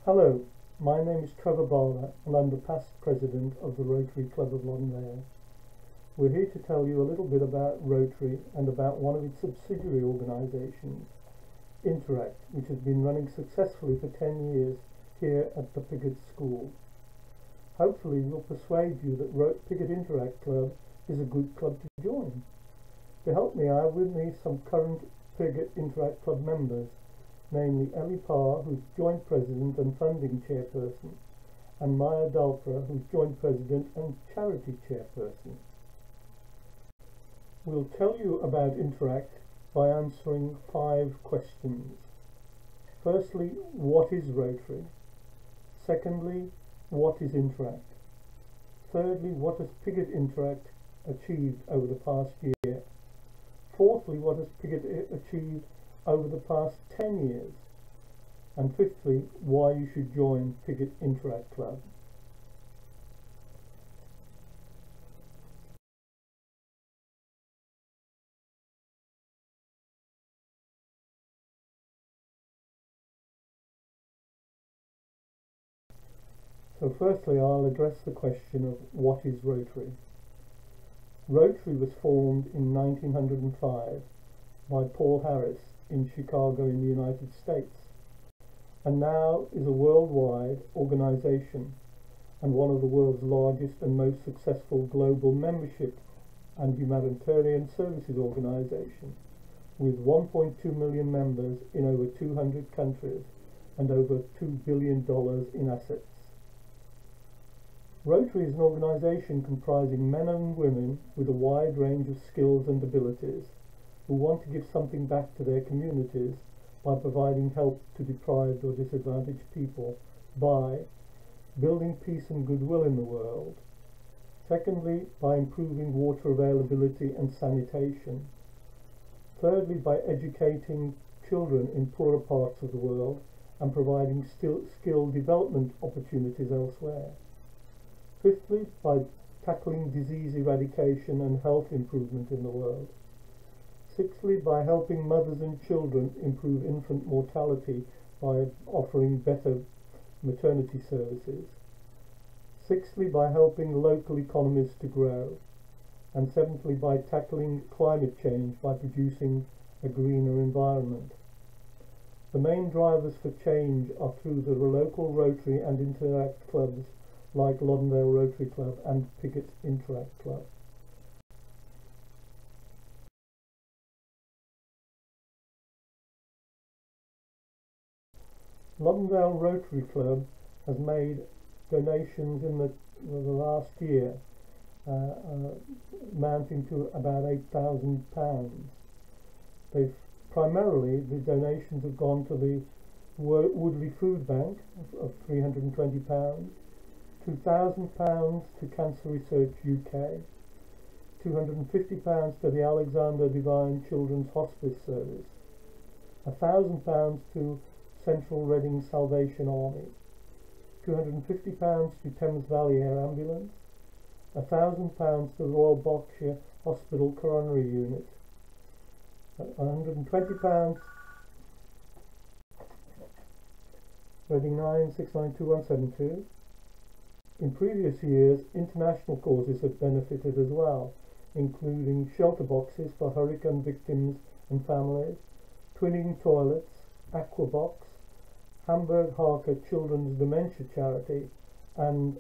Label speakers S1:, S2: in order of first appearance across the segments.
S1: Hello, my name is Trevor Barler and I'm the past president of the Rotary Club of Loddon Vale. We're here to tell you a little bit about Rotary and about one of its subsidiary organisations, Interact, which has been running successfully for 10 years here at the Piggott School. Hopefully we'll persuade you that Piggott Interact Club is a good club to join. To help me, I have with me some current Piggott Interact Club members, namely Ellie Parr, who's Joint President and Funding Chairperson, and Maya Dalpra, who's Joint President and Charity Chairperson. We'll tell you about Interact by answering 5 questions. Firstly, what is Rotary? Secondly, what is Interact? Thirdly, what has Piggott Interact achieved over the past year? Fourthly, what has Piggott achieved over the past 10 years? And fifthly, why you should join Piggott Interact Club. So firstly, I'll address the question of what is Rotary. Rotary was formed in 1905 by Paul Harris in Chicago in the United States, and now is a worldwide organisation and one of the world's largest and most successful global membership and humanitarian services organisation, with 1.2 million members in over 200 countries and over $2 billion in assets. Rotary is an organisation comprising men and women with a wide range of skills and abilities who want to give something back to their communities by providing help to deprived or disadvantaged people by building peace and goodwill in the world. Secondly, by improving water availability and sanitation. Thirdly, by educating children in poorer parts of the world and providing skill development opportunities elsewhere. Fifthly, by tackling disease eradication and health improvement in the world. Sixthly, by helping mothers and children improve infant mortality by offering better maternity services. Sixthly, by helping local economies to grow. And seventhly, by tackling climate change by producing a greener environment. The main drivers for change are through the local Rotary and Interact clubs like Loddon Vale Rotary Club and Piggott Interact Club. Loddon Vale Rotary Club has made donations in the last year amounting to about £8,000. Primarily the donations have gone to the Woodley Food Bank of £320, £2,000 to Cancer Research UK, £250 to the Alexander Divine Children's Hospice Service, £1,000 to Central Reading Salvation Army, £250 to Thames Valley Air Ambulance, £1,000 to the Royal Berkshire Hospital Coronary Unit, £120 Reading 9692172. In previous years, international causes have benefited as well, including shelter boxes for hurricane victims and families, twinning toilets, Aquabox, Hamburg Harker Children's Dementia Charity, and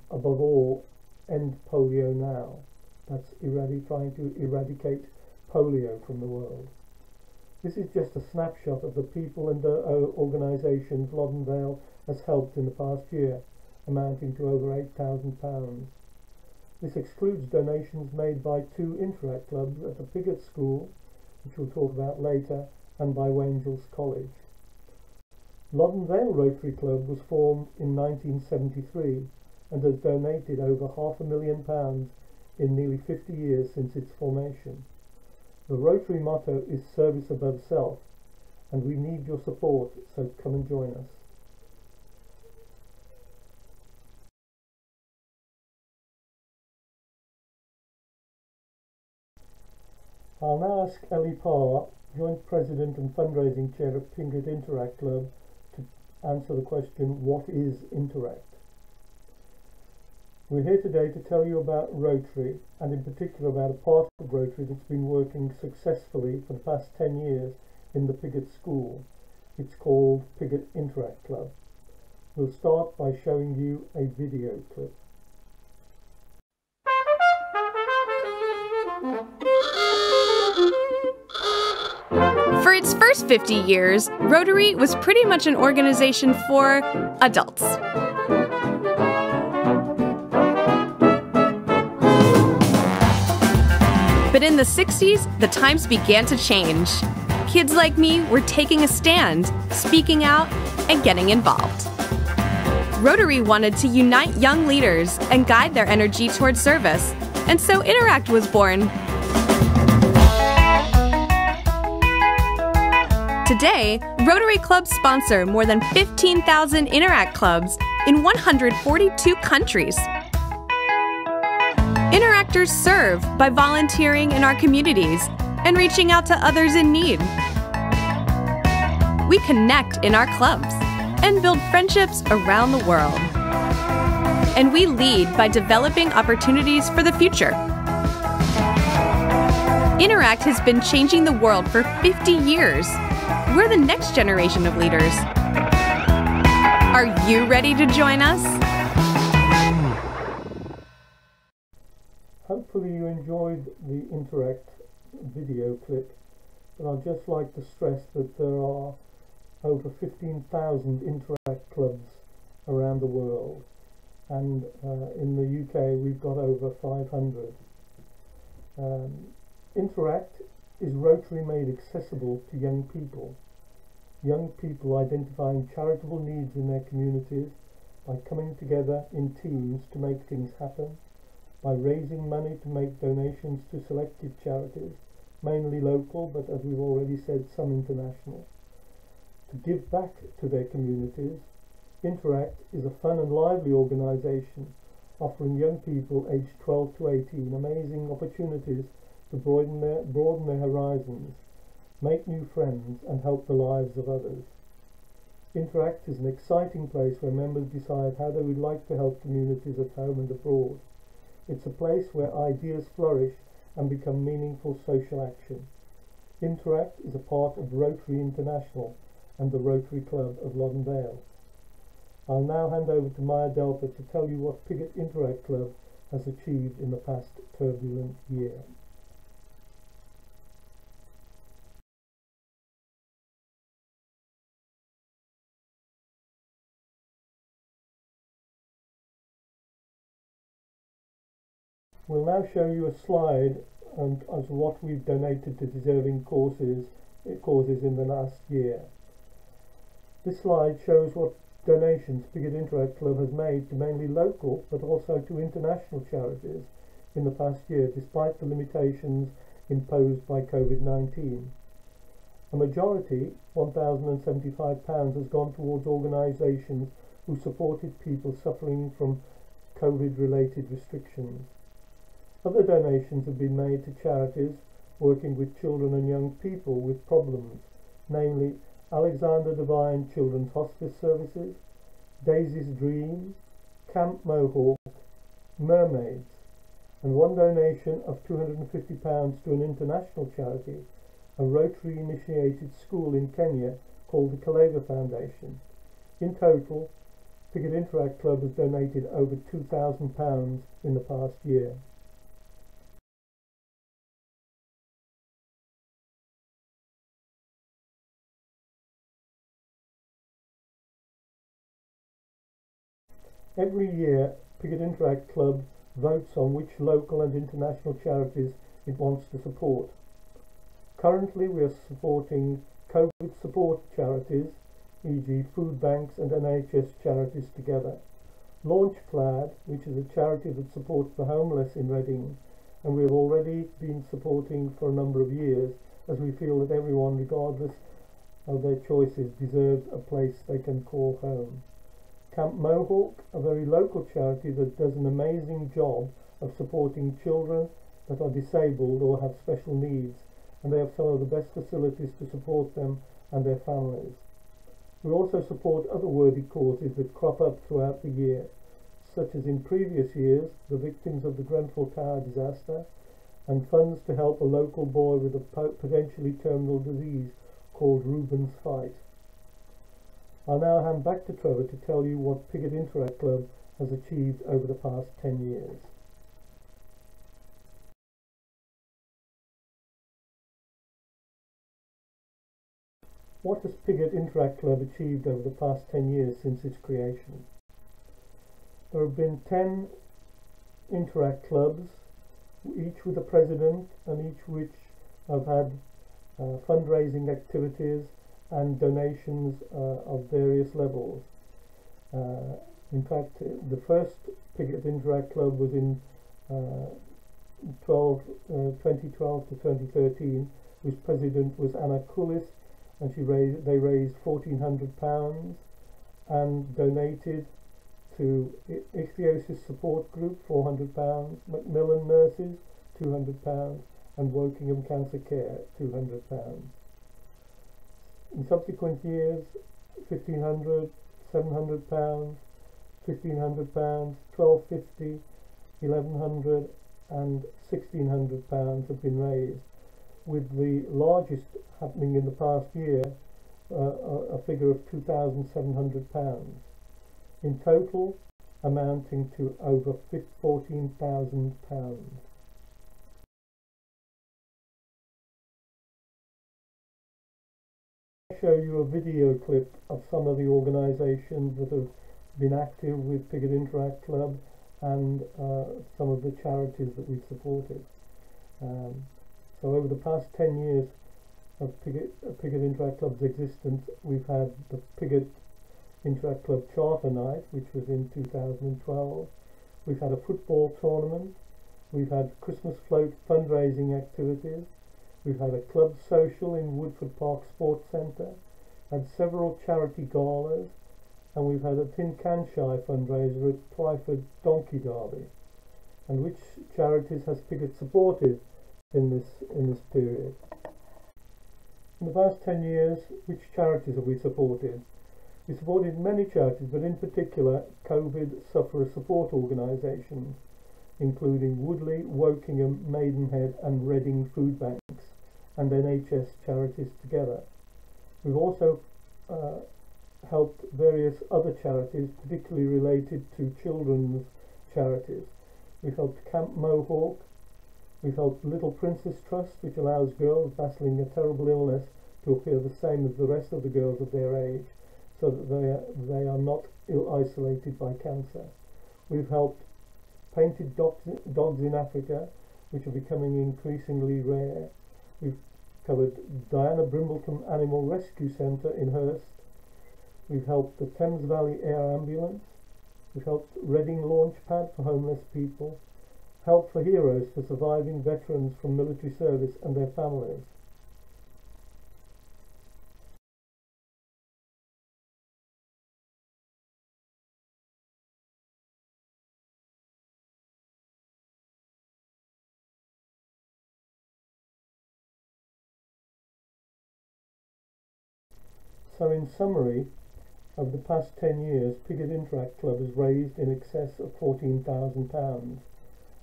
S1: above all, End Polio Now. That's trying to eradicate polio from the world. This is just a snapshot of the people and organisations Loddon Vale has helped in the past year, amounting to over £8,000. This excludes donations made by 2 Interact clubs at the Piggott School, which we'll talk about later, and by Wangels College. Loddon Vale Rotary Club was formed in 1973 and has donated over £500,000 in nearly 50 years since its formation. The Rotary motto is service above self, and we need your support, so come and join us. I'll now ask Ellie Parr, Joint President and Fundraising Chair of Piggott Interact Club, to answer the question, what is Interact? We're here today to tell you about Rotary, and in particular about a part of Rotary that's been working successfully for the past 10 years in the Piggott School. It's called Piggott Interact Club. We'll start by showing you a video clip.
S2: For its first 50 years, Rotary was pretty much an organization for adults. But in the 60s, the times began to change. Kids like me were taking a stand, speaking out, and getting involved. Rotary wanted to unite young leaders and guide their energy towards service, and so Interact was born. Today, Rotary clubs sponsor more than 15,000 Interact clubs in 142 countries. Interactors serve by volunteering in our communities and reaching out to others in need. We connect in our clubs and build friendships around the world. And we lead by developing opportunities for the future. Interact has been changing the world for 50 years. We're the next generation of leaders. Are you ready to join us?
S1: Hopefully you enjoyed the Interact video clip, but I'd just like to stress that there are over 15,000 Interact clubs around the world, and in the UK we've got over 500. Interact is Rotary made accessible to young people. Young people identifying charitable needs in their communities by coming together in teams to make things happen, by raising money to make donations to selected charities, mainly local, but as we've already said, some international. To give back to their communities, Interact is a fun and lively organisation offering young people aged 12 to 18 amazing opportunities to broaden their horizons, make new friends and help the lives of others. Interact is an exciting place where members decide how they would like to help communities at home and abroad. It's a place where ideas flourish and become meaningful social action. Interact is a part of Rotary International and the Rotary Club of Loddondale. I'll now hand over to Maya Delpit to tell you what Piggott Interact Club has achieved in the past turbulent year. We'll now show you a slide as what we've donated to deserving causes in the last year. This slide shows what donations Piggott Interact Club has made to mainly local but also to international charities in the past year, despite the limitations imposed by COVID-19. A majority, £1,075, has gone towards organisations who supported people suffering from COVID-related restrictions. Other donations have been made to charities working with children and young people with problems, namely Alexander Devine Children's Hospice Services, Daisy's Dream, Camp Mohawk, Mermaids, and one donation of £250 to an international charity, a Rotary-initiated school in Kenya called the Kaleva Foundation. In total, Piggott Interact Club has donated over £2,000 in the past year. Every year, Piggott Interact Club votes on which local and international charities it wants to support. Currently, we are supporting COVID support charities, e.g. food banks and NHS charities together. Launchpad, which is a charity that supports the homeless in Reading, and we have already been supporting for a number of years, as we feel that everyone, regardless of their choices, deserves a place they can call home. Camp Mohawk, a very local charity that does an amazing job of supporting children that are disabled or have special needs, and they have some of the best facilities to support them and their families. We also support other worthy causes that crop up throughout the year, such as in previous years, the victims of the Grenfell Tower disaster, and funds to help a local boy with a potentially terminal disease called Reuben's Fight. I'll now hand back to Trevor to tell you what Piggott Interact Club has achieved over the past 10 years. What has Piggott Interact Club achieved over the past 10 years since its creation? There have been 10 Interact clubs, each with a president, and each which have had fundraising activities and donations of various levels. In fact, the first Piggott Interact Club was in 2012 to 2013, whose president was Anna Kullis, and they raised £1,400 and donated to Ichthyosis Support Group £400, Macmillan Nurses £200, and Wokingham Cancer Care £200. In subsequent years, £1,500, £700, £1,500, £1,250, £1,100 and £1,600 have been raised, with the largest happening in the past year, a figure of £2,700, in total amounting to over £14,000. I'll show you a video clip of some of the organisations that have been active with Piggott Interact Club and some of the charities that we've supported. So over the past 10 years of Piggott Interact Club's existence, we've had the Piggott Interact Club Charter Night, which was in 2012. We've had a football tournament. We've had Christmas float fundraising activities. We've had a club social in Woodford Park Sports Centre, had several charity galas, and we've had a Tin Can Shy fundraiser at Twyford Donkey Derby. And which charities has Piggott supported in this period? In the past 10 years, which charities have we supported? We supported many charities, but in particular COVID sufferer support organisations, including Woodley, Wokingham, Maidenhead and Reading food banks, and NHS charities together. We've also helped various other charities, particularly related to children's charities. We've helped Camp Mohawk. We've helped Little Princess Trust, which allows girls battling a terrible illness to appear the same as the rest of the girls of their age, so that they are not isolated by cancer. We've helped Painted Dogs in Africa, which are becoming increasingly rare. We've covered Diana Brimbleton Animal Rescue Centre in Hurst. We've helped the Thames Valley Air Ambulance. We've helped Reading Launchpad for homeless people. Help for Heroes for surviving veterans from military service and their families. So in summary, over the past 10 years, Piggott Interact Club has raised in excess of £14,000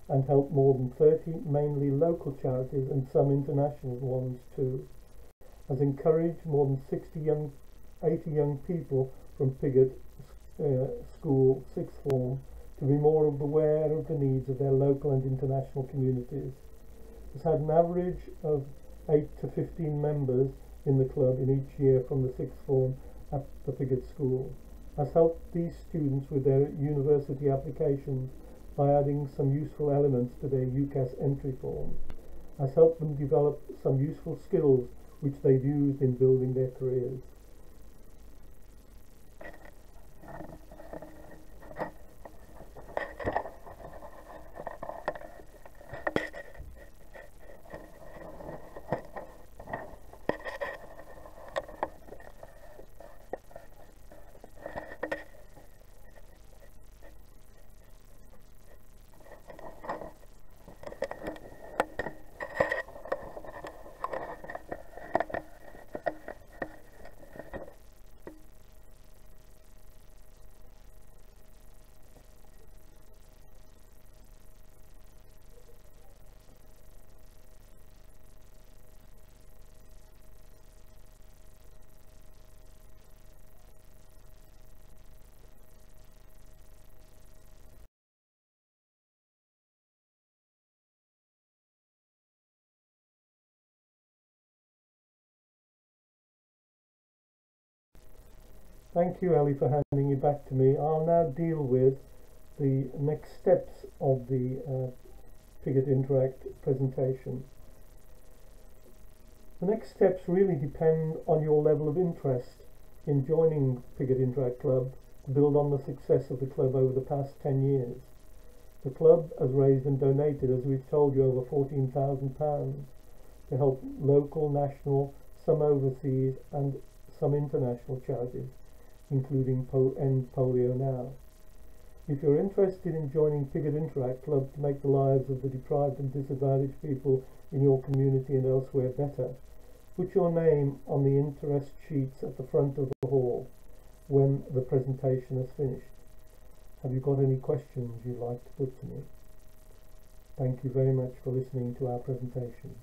S1: and helped more than 30 mainly local charities and some international ones too. Has encouraged more than 80 young people from Piggott School, 6th form, to be more aware of the needs of their local and international communities. Has had an average of 8 to 15 members in the club in each year from the 6th form at the Piggott School. Has helped these students with their university applications by adding some useful elements to their UCAS entry form. Has helped them develop some useful skills which they've used in building their careers. Thank you, Ellie, for handing it back to me. I'll now deal with the next steps of the Piggott Interact presentation. The next steps really depend on your level of interest in joining Piggott Interact Club to build on the success of the club over the past 10 years. The club has raised and donated, as we've told you, over £14,000 to help local, national, some overseas and some international charities, including End Polio Now. If you're interested in joining Piggott Interact Club to make the lives of the deprived and disadvantaged people in your community and elsewhere better, put your name on the interest sheets at the front of the hall when the presentation is finished. Have you got any questions you'd like to put to me? Thank you very much for listening to our presentation.